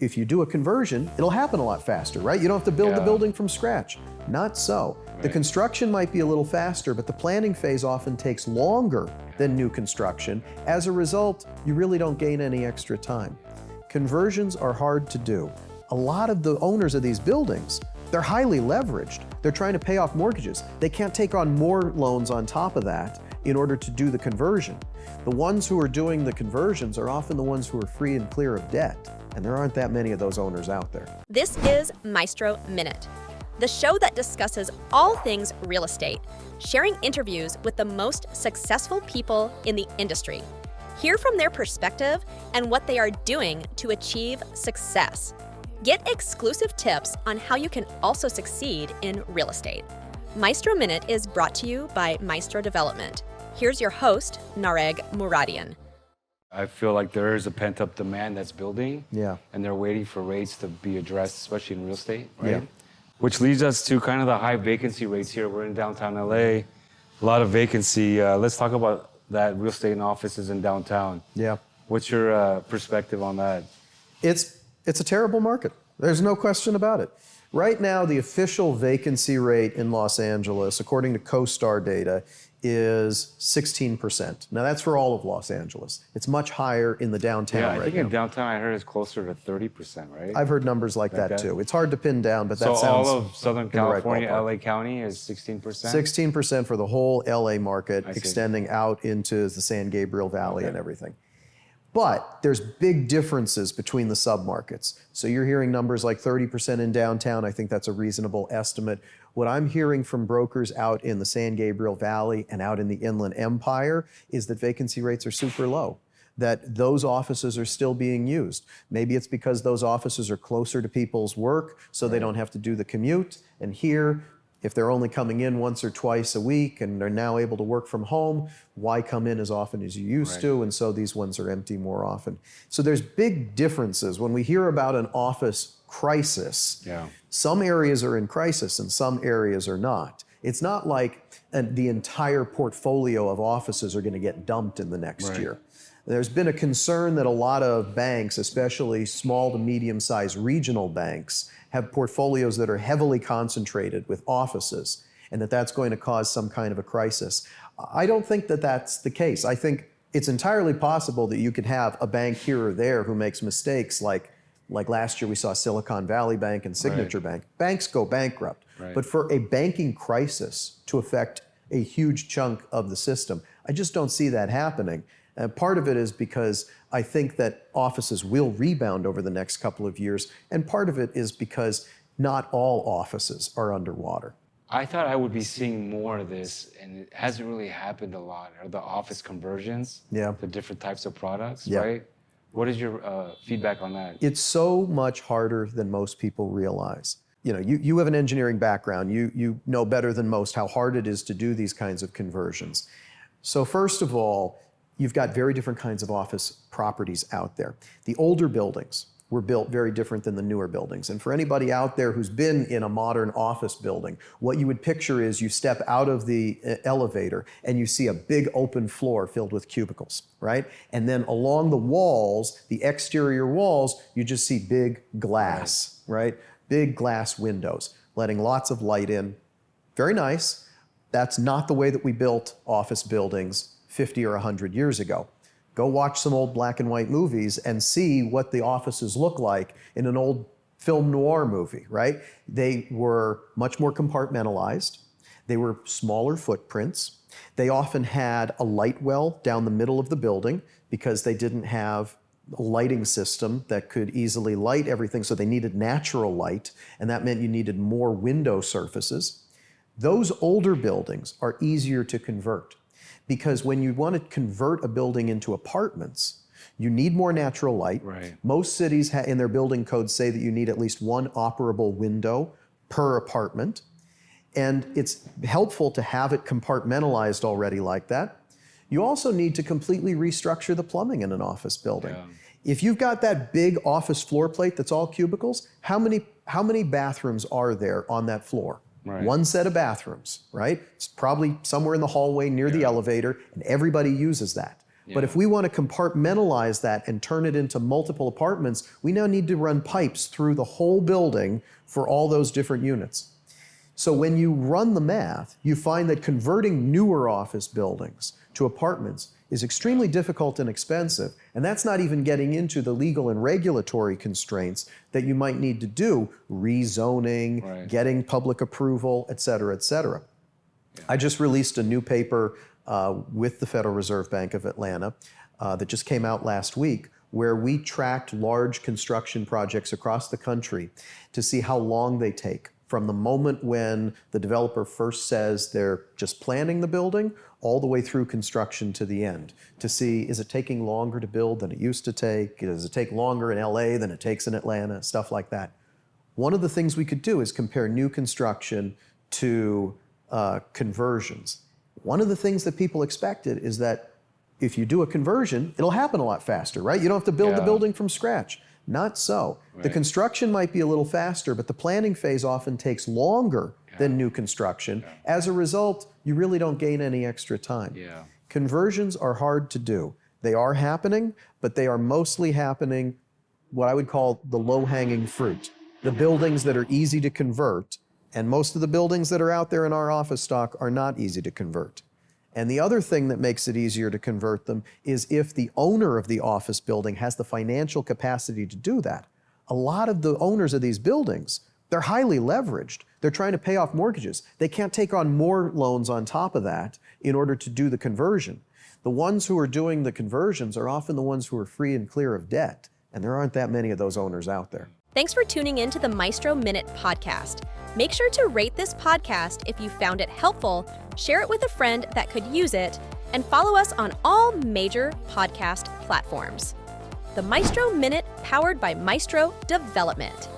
if you do a conversion, it'll happen a lot faster, right? You don't have to build the building from scratch. Not so. Right. The construction might be a little faster, but the planning phase often takes longer than new construction. As a result, you really don't gain any extra time. Conversions are hard to do. A lot of the owners of these buildings, they're highly leveraged. They're trying to pay off mortgages. They can't take on more loans on top of that in order to do the conversion. The ones who are doing the conversions are often the ones who are free and clear of debt. And there aren't that many of those owners out there. This is Maestro Minute, the show that discusses all things real estate, sharing interviews with the most successful people in the industry. Hear from their perspective and what they are doing to achieve success. Get exclusive tips on how you can also succeed in real estate. Maestro Minute is brought to you by Maestro Development. Here's your host, Nareg Muradian. I feel like there is a pent-up demand that's building, and they're waiting for rates to be addressed, especially in real estate, right? Yeah. Which leads us to kind of the high vacancy rates here. We're in downtown LA, a lot of vacancy. Let's talk about that real estate and offices in downtown. Yeah. What's your perspective on that? It's a terrible market. There's no question about it. Right now, the official vacancy rate in Los Angeles, according to CoStar data, is 16%. Now that's for all of Los Angeles. It's much higher in the downtown right now. Yeah, I think in downtown I heard it's closer to 30%, right? I've heard numbers like that too. It's hard to pin down, but that sounds So all of Southern California, LA County is 16%? 16% for the whole LA market, extending out into the San Gabriel Valley and everything. But there's big differences between the submarkets. So you're hearing numbers like 30% in downtown. I think that's a reasonable estimate. What I'm hearing from brokers out in the San Gabriel Valley and out in the Inland Empire is that vacancy rates are super low, that those offices are still being used. Maybe it's because those offices are closer to people's work, so they don't have to do the commute. And here, if they're only coming in once or twice a week and they're now able to work from home, why come in as often as you used to? And so these ones are empty more often. So there's big differences. When we hear about an office crisis, some areas are in crisis and some areas are not. It's not like the entire portfolio of offices are going to get dumped in the next year. There's been a concern that a lot of banks, especially small to medium-sized regional banks, have portfolios that are heavily concentrated with offices, and that's going to cause some kind of a crisis. I don't think that that's the case. I think it's entirely possible that you could have a bank here or there who makes mistakes, like last year we saw Silicon Valley Bank and Signature Bank. Banks go bankrupt. But for a banking crisis to affect a huge chunk of the system, I just don't see that happening. Part of it is because I think that offices will rebound over the next couple of years, and part of it is because not all offices are underwater. I thought I would be seeing more of this, and it hasn't really happened a lot, are the office conversions, the different types of products, right? What is your feedback on that? It's so much harder than most people realize. You know, you have an engineering background. You know better than most how hard it is to do these kinds of conversions. So first of all, you've got very different kinds of office properties out there. The older buildings were built very different than the newer buildings. And for anybody out there who's been in a modern office building, what you would picture is you step out of the elevator and you see a big open floor filled with cubicles, right? And then along the walls, the exterior walls, you just see big glass, right? Big glass windows, letting lots of light in. Very nice. That's not the way that we built office buildings 50 or 100 years ago. Go watch some old black and white movies and see what the offices look like in an old film noir movie, right? They were much more compartmentalized. They were smaller footprints. They often had a light well down the middle of the building because they didn't have a lighting system that could easily light everything, so they needed natural light, and that meant you needed more window surfaces. Those older buildings are easier to convert, because when you want to convert a building into apartments, you need more natural light. Most cities in their building codes say that you need at least one operable window per apartment. And it's helpful to have it compartmentalized already like that. You also need to completely restructure the plumbing in an office building. If you've got that big office floor plate that's all cubicles, how many bathrooms are there on that floor? One set of bathrooms, right? It's probably somewhere in the hallway near the elevator, and everybody uses that. But if we want to compartmentalize that and turn it into multiple apartments, we now need to run pipes through the whole building for all those different units. So when you run the math, you find that converting newer office buildings to apartments is extremely difficult and expensive. And that's not even getting into the legal and regulatory constraints that you might need to do, rezoning, getting public approval, et cetera, et cetera. I just released a new paper with the Federal Reserve Bank of Atlanta that just came out last week, where we tracked large construction projects across the country to see how long they take from the moment when the developer first says they're just planning the building all the way through construction to the end, to see, is it taking longer to build than it used to take? Does it take longer in LA than it takes in Atlanta? Stuff like that. One of the things we could do is compare new construction to conversions. One of the things that people expected is that if you do a conversion, it'll happen a lot faster, right? You don't have to build the building from scratch. Not so. The construction might be a little faster, but the planning phase often takes longer than new construction. As a result, you really don't gain any extra time. Conversions are hard to do. They are happening, but they are mostly happening what I would call the low-hanging fruit. The buildings that are easy to convert, and most of the buildings that are out there in our office stock are not easy to convert. And the other thing that makes it easier to convert them is if the owner of the office building has the financial capacity to do that. A lot of the owners of these buildings, they're highly leveraged. They're trying to pay off mortgages. They can't take on more loans on top of that in order to do the conversion. The ones who are doing the conversions are often the ones who are free and clear of debt, and there aren't that many of those owners out there. Thanks for tuning in to the Maestro Minute Podcast. Make sure to rate this podcast if you found it helpful, share it with a friend that could use it, and follow us on all major podcast platforms. The Maestro Minute, powered by Maestro Development.